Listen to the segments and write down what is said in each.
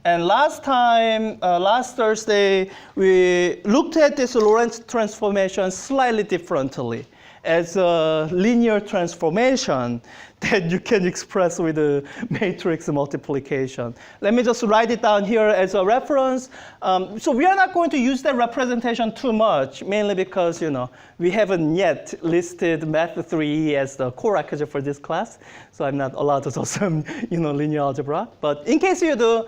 And last Thursday, we looked at this Lorentz transformation slightly differently as a linear transformation that you can express with a matrix multiplication. Let me just write it down here as a reference. So we are not going to use that representation too much, mainly because we haven't yet listed Math 3 as the core architecture for this class. So I'm not allowed to do some linear algebra. But in case you do,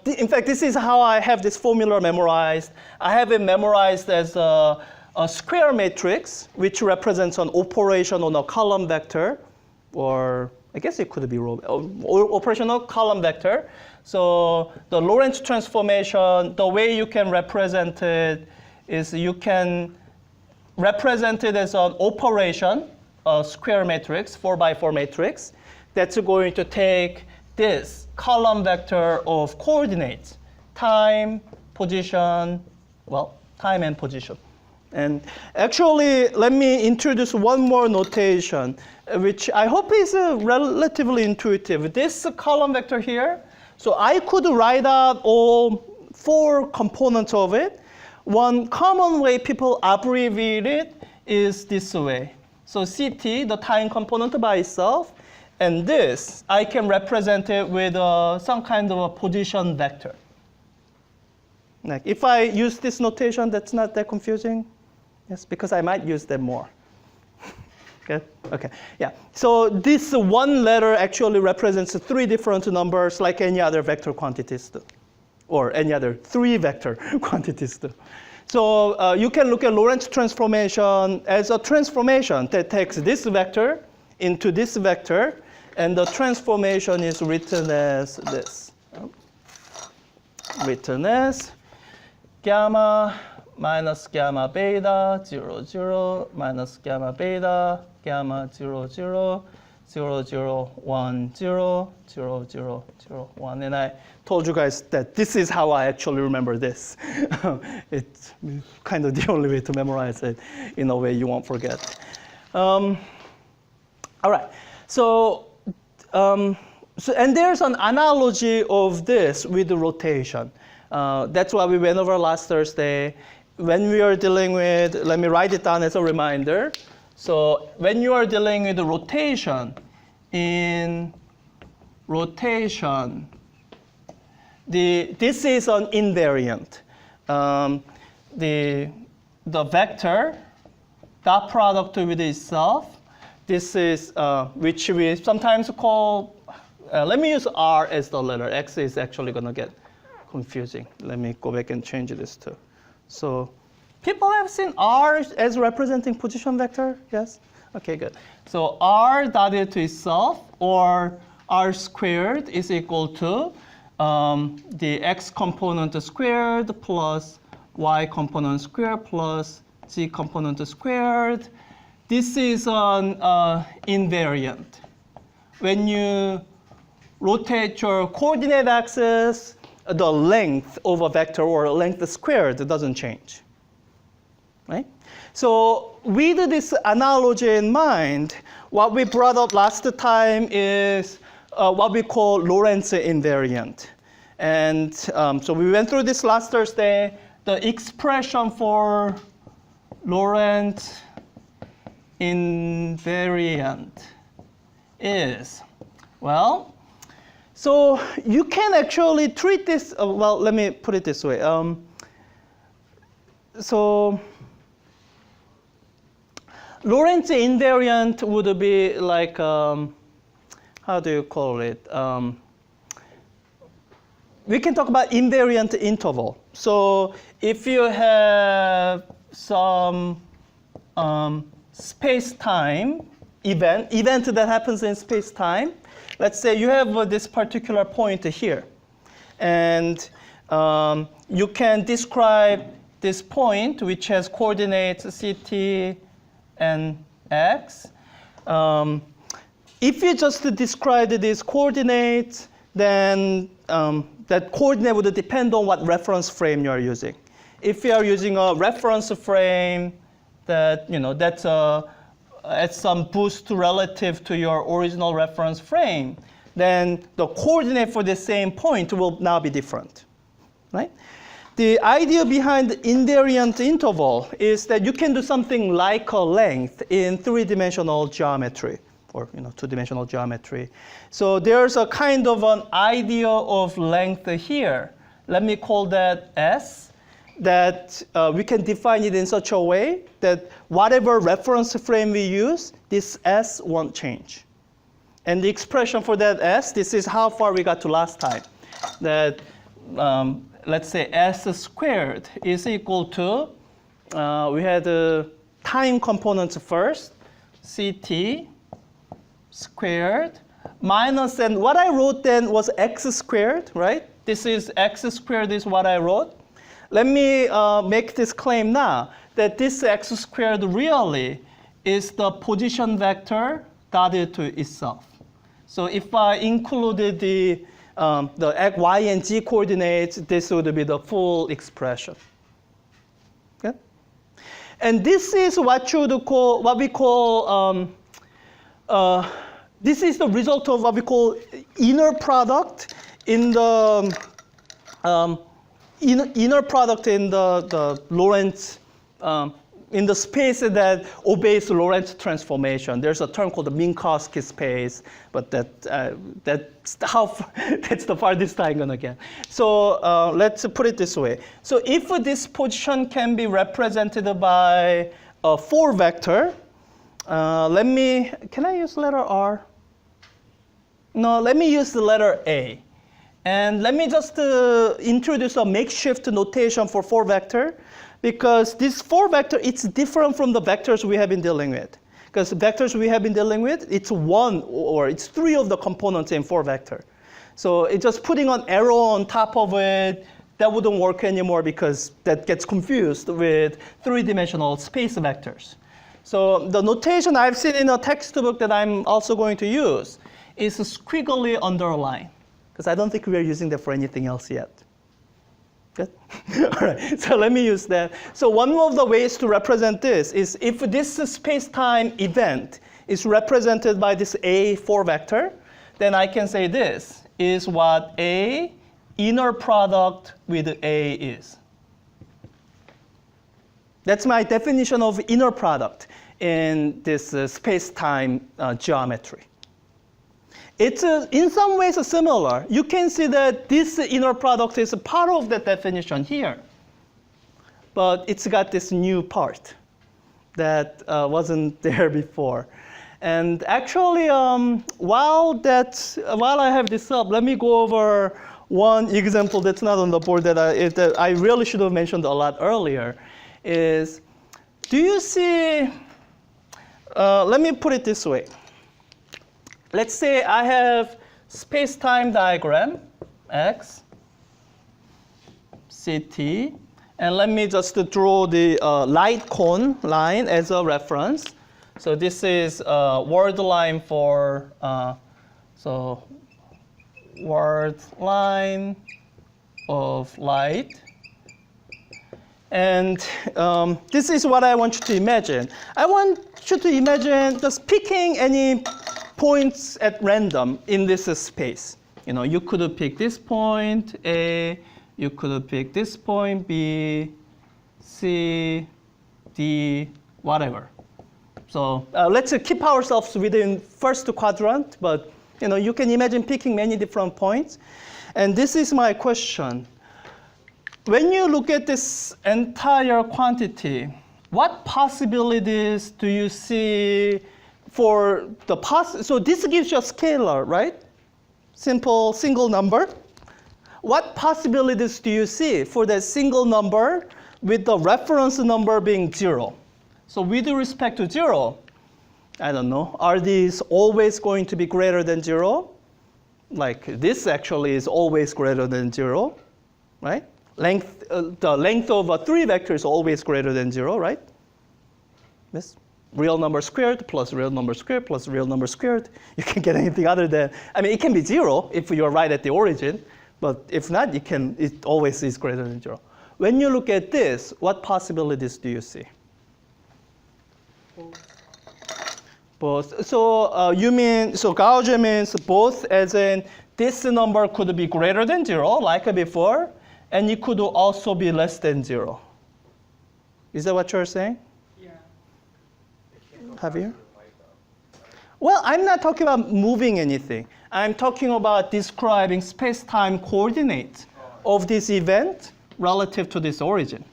in fact, this is how I have this formula memorized. I have it memorized as a square matrix, which represents an operation on a column vector, or I guess it could be operational column vector. So the Lorentz transformation, the way you can represent it is you can represent it as an operation, a square matrix, 4x4 matrix, that's going to take this column vector of coordinates, time, position, time and position. And actually, let me introduce one more notation, which I hope is relatively intuitive. This column vector here, so I could write out all 4 components of it. One common way people abbreviate it is this way. So CT, the time component by itself, and this, I can represent it with some kind of a position vector. Like if I use this notation, that's not that confusing. Yes, because I might use them more. Good? Okay, yeah. So this one letter actually represents 3 different numbers like any other vector quantities do, or any other 3 vector quantities do. So you can look at Lorentz transformation as a transformation that takes this vector into this vector, and the transformation is written as this. Written as gamma minus gamma beta 0, 0, minus gamma beta gamma 0, 0, 0, 0, 1, 0, 0, 0, 0, 1. And I told you guys that this is how I actually remember this. It's kind of the only way to memorize it in a way you won't forget. All right. So and there's an analogy of this with the rotation. That's what we went over last Thursday. When we are dealing with, let me write it down as a reminder. So when you are dealing with the rotation, in rotation, this is an invariant. The vector, dot product with itself, this is, which we sometimes call, let me use R as the letter. X is actually going to get confusing. Let me go back and change this too. So people have seen R as representing position vector? Yes? Okay, good. So R dotted to itself, or R squared, is equal to the X component squared plus Y component squared plus Z component squared. This is an invariant. When you rotate your coordinate axis, the length of a vector, or length squared, doesn't change. Right? So with this analogy in mind, what we brought up last time is what we call Lorentz invariant. And so we went through this last Thursday. The expression for Lorentz invariant is, well, so you can actually treat this, well, let me put it this way. So Lorentz invariant would be like, how do you call it? We can talk about invariant interval. So if you have some space-time event that happens in space-time, let's say you have this particular point here. And you can describe this point, which has coordinates CT and X. If you just describe these coordinates, then that coordinate would depend on what reference frame you are using. If you are using a reference frame that, that's at some boost relative to your original reference frame, then the coordinate for the same point will now be different, right? The idea behind the invariant interval is that you can do something like a length in three-dimensional geometry, or two-dimensional geometry. So there's a kind of an idea of length here. Let me call that S, that we can define it in such a way that whatever reference frame we use, this S won't change. And the expression for that S, this is how far we got to last time. That let's say S squared is equal to, we had the time components first, CT squared minus, and what I wrote then was X squared, right? This is X squared is what I wrote. Let me make this claim now, that this X squared really is the position vector dotted to itself. So if I included the X, Y, and Z coordinates, this would be the full expression. Okay? And this is what we call this is the result of what we call inner product in the inner product in the Lorentz in the space that obeys Lorentz transformation. There's a term called the Minkowski space, but that's the farthest I'm gonna get. So let's put it this way. So if this position can be represented by a 4 vector, can I use letter R? No, let me use the letter A. And let me just introduce a makeshift notation for 4 vector, because this 4 vector, it's different from the vectors we have been dealing with. Because the vectors we have been dealing with, it's 1 or it's 3 of the components in 4 vector. So it's just putting an arrow on top of it, that wouldn't work anymore because that gets confused with 3-dimensional space vectors. So the notation I've seen in a textbook that I'm also going to use is a squiggly underline, because I don't think we are using that for anything else yet. Good? All right, so let me use that. So one of the ways to represent this is if this space-time event is represented by this A4 vector, then I can say this is what A inner product with A is. That's my definition of inner product in this space-time geometry. It's in some ways similar. You can see that this inner product is a part of that definition here. But it's got this new part that wasn't there before. And actually, while I have this up, let me go over one example that's not on the board that I really should have mentioned a lot earlier. Is, do you see, let me put it this way. Let's say I have space-time diagram, X, CT, and let me just draw the light cone line as a reference. So this is word line for, so word line of light. And this is what I want you to imagine. I want you to imagine just picking any points at random in this space. You could have picked this point, A, you could have picked this point, B, C, D, whatever. So let's keep ourselves within first quadrant, but you can imagine picking many different points. And this is my question. When you look at this entire quantity, what possibilities do you see for the so this gives you a scalar, right? Simple single number. What possibilities do you see for that single number with the reference number being 0? So with respect to 0, I don't know, are these always going to be greater than 0? Like this actually is always greater than 0, right? The length of a 3 vector is always greater than 0, right? Yes. Real number squared plus real number squared plus real number squared. You can get anything other than, it can be 0 if you're right at the origin, but if not, it always is greater than 0. When you look at this, what possibilities do you see? Both. So you mean, so Gaussian means both, as in this number could be greater than 0, like before, and it could also be less than 0. Is that what you're saying? Yeah. Javier? Well, I'm not talking about moving anything. I'm talking about describing space-time coordinates of this event relative to this origin.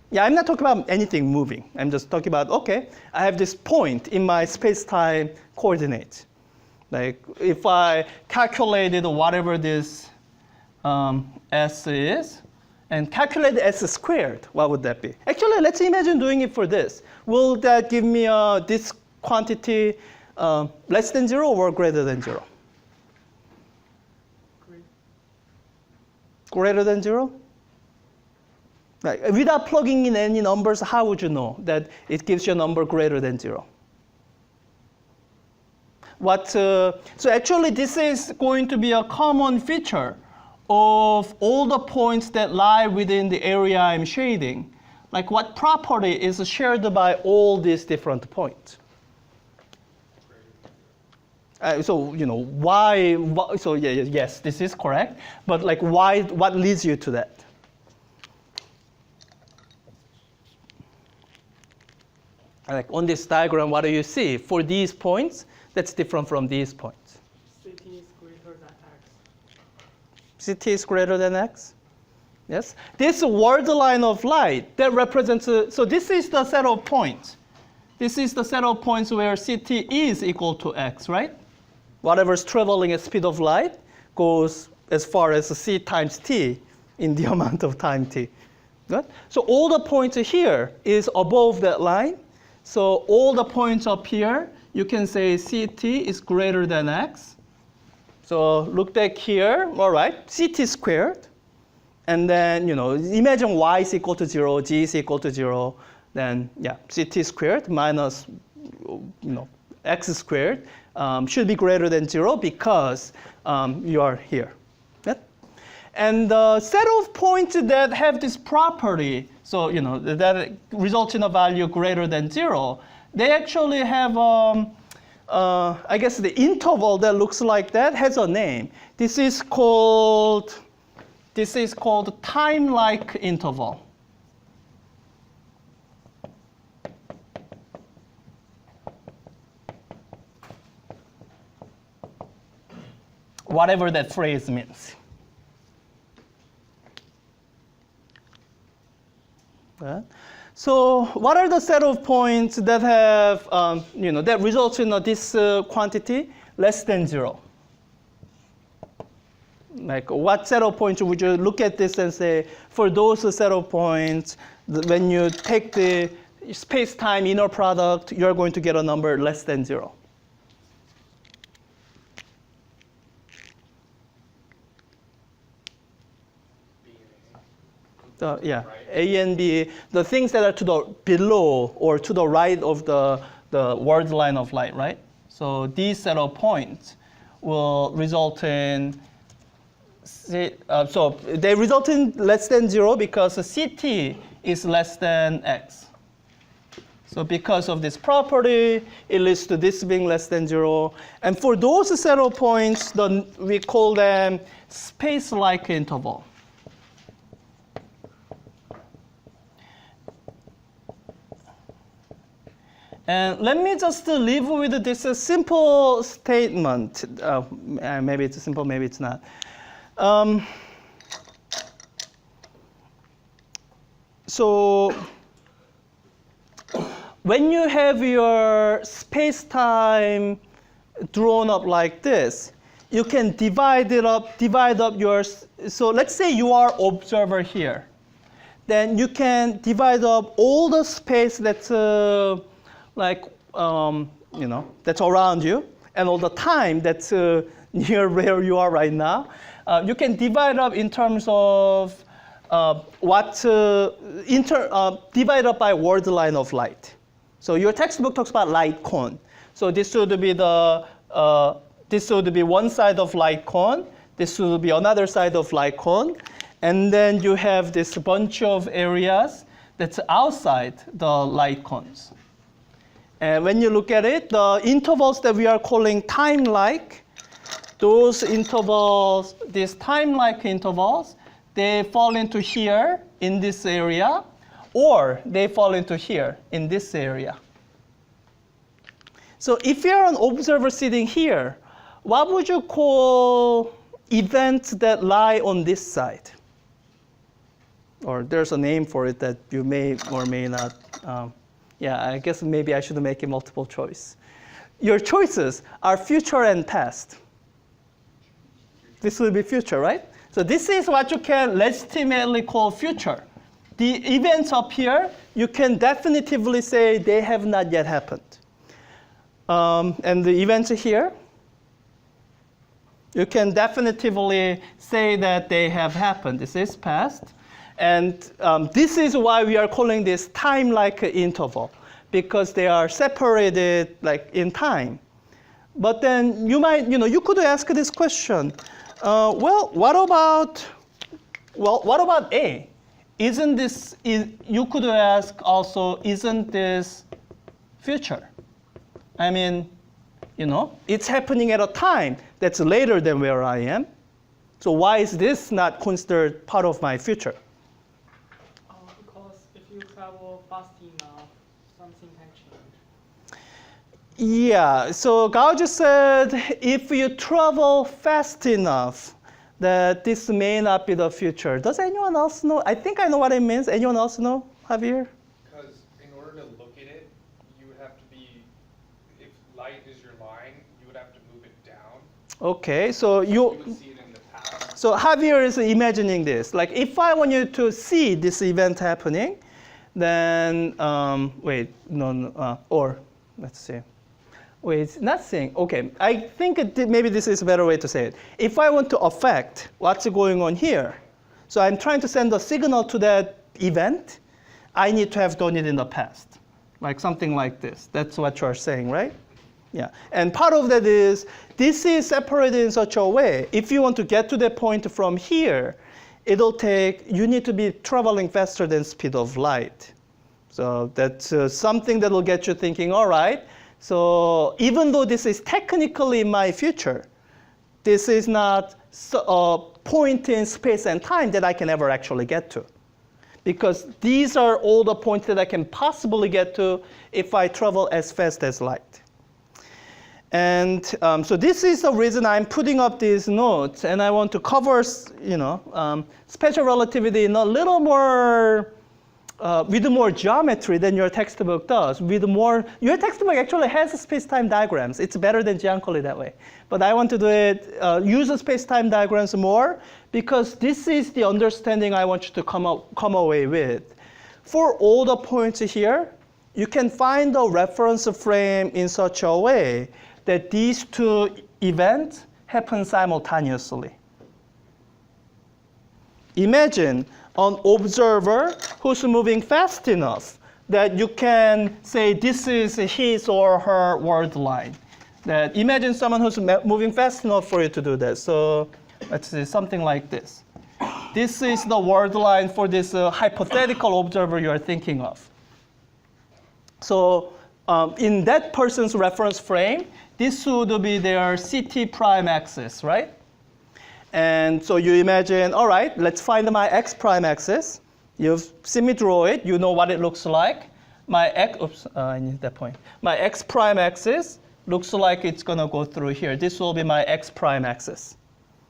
Yeah, I'm not talking about anything moving. I'm just talking about, okay, I have this point in my space-time coordinate. Like if I calculated whatever this S is, and calculate S squared, what would that be? Actually, let's imagine doing it for this. Will that give me this quantity less than 0 or greater than 0? Greater than 0? Like, without plugging in any numbers, how would you know that it gives you a number greater than 0? So actually, this is going to be a common feature of all the points that lie within the area I'm shading. Like what property is shared by all these different points? So, you know, why, so yeah, yes, this is correct. But like why, what leads you to that? Like on this diagram, what do you see? For these points, that's different from these points. CT is greater than X. CT is greater than X? Yes? This word line of light, that represents, so this is the set of points. This is the set of points where CT is equal to X, right? Whatever's traveling at speed of light goes as far as C times T in the amount of time T. Good? So all the points here is above that line. So all the points up here, you can say CT is greater than X. So look back here, all right, CT squared. And then, you know, imagine Y is equal to 0, G is equal to 0. Then, yeah, CT squared minus, you know, X squared should be greater than 0 because you are here. Yep. And the set of points that have this property, so, you know, that results in a value greater than 0, they actually have, I guess the interval that looks like that has a name. This is called time-like interval. Whatever that phrase means. So what are the set of points that have, you know, that results in this quantity less than 0? Like what set of points would you look at this and say, for those set of points, when you take the space-time inner product, you're going to get a number less than 0? Yeah, A and B, the things that are to the below or to the right of the word line of light, right? So these set of points will result in, so they result in less than 0 because CT is less than X. So because of this property, it leads to this being less than 0. And for those set of points, we call them space-like interval. And let me just leave with this simple statement. Maybe it's simple, maybe it's not. So when you have your space-time drawn up like this, you can divide up your, so let's say you are observer here. Then you can divide up all the space that's like, you know, that's around you, and all the time that's near where you are right now. You can divide up in terms of divide up by word line of light. So your textbook talks about light cone. So this would be this would be one side of light cone. This would be another side of light cone, and then you have this bunch of areas that's outside the light cones. And when you look at it, the intervals that we are calling time-like, those intervals, these time-like intervals, they fall into here in this area, or they fall into here in this area. So if you're an observer sitting here, what would you call events that lie on this side? Or there's a name for it that you may or may not. Yeah, I guess maybe I should make a multiple choice. Your choices are future and past. This will be future, right? So this is what you can legitimately call future. The events up here, you can definitively say they have not yet happened. And the events here, you can definitively say that they have happened. This is past. And this is why we are calling this time-like interval, because they are separated like in time. But then you might, you could ask this question. Well, what about A? Isn't this, you could ask also, isn't this future? I mean, it's happening at a time that's later than where I am. So why is this not considered part of my future? Because if you travel fast enough, something can change. Yeah, so Gao just said if you travel fast enough, that this may not be the future. Does anyone else know? I think I know what it means. Anyone else know, Javier? Because in order to look at it, you would have to be, if light is your line, you would have to move it down. Okay, so You would see it in the past. So Javier is imagining this. Like if I want you to see this event happening, then, or let's see. Wait, not seeing. Okay, I think maybe this is a better way to say it. If I want to affect what's going on here, so I'm trying to send a signal to that event, I need to have done it in the past, like something like this. That's what you're saying, right? Yeah, and part of that is this is separated in such a way. If you want to get to the point from here, you need to be traveling faster than speed of light. So that's something that will get you thinking, all right, so even though this is technically my future, this is not a point in space and time that I can ever actually get to. Because these are all the points that I can possibly get to if I travel as fast as light. And so this is the reason I'm putting up these notes, and I want to cover, special relativity in a little more, with more geometry than your textbook does. Your textbook actually has space-time diagrams. It's better than Giancoli that way. But I want to do it, use the space-time diagrams more, because this is the understanding I want you to come away with. For all the points here, you can find the reference frame in such a way that these two events happen simultaneously. Imagine an observer who's moving fast enough that you can say this is his or her word line. That imagine someone who's moving fast enough for you to do that. So let's say something like this. This is the word line for this hypothetical observer you're thinking of. So in that person's reference frame, this would be their CT prime axis, right? And so you imagine, all right, let's find my x prime axis. You've seen me draw it. You know what it looks like. I need that point. My x prime axis looks like it's going to go through here. This will be my x prime axis,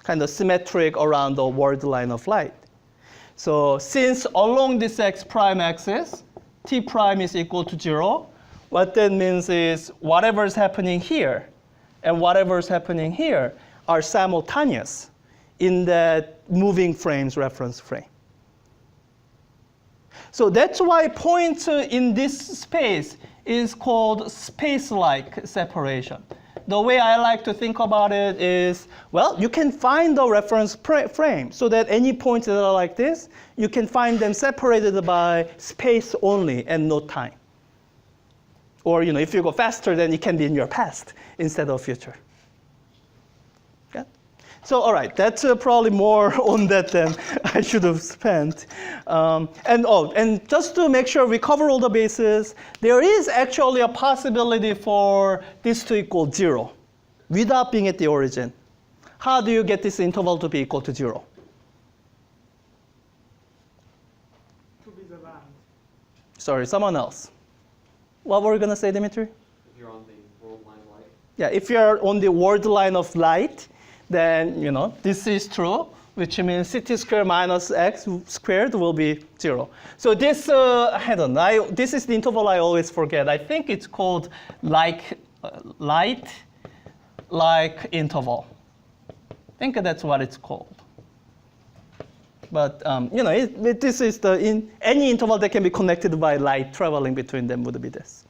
kind of symmetric around the word line of light. So since along this x prime axis, t prime is equal to 0, what that means is whatever is happening here and whatever is happening here are simultaneous in that moving frame's reference frame. So that's why points in this space is called space-like separation. The way I like to think about it is, well, you can find the reference frame so that any points that are like this, you can find them separated by space only and no time. Or if you go faster, then it can be in your past instead of future. Yeah? So all right, that's probably more on that than I should have spent. And just to make sure we cover all the bases, there is actually a possibility for this to equal 0 without being at the origin. How do you get this interval to be equal to 0? To be the line. Sorry, someone else. What were you going to say, Dimitri? If you're on the world line of light. Yeah, if you're on the world line of light, then this is true, which means ct squared minus x squared will be 0. So this, this is the interval I always forget. I think it's called light interval. I think that's what it's called. But this is any interval that can be connected by light traveling between them would be this.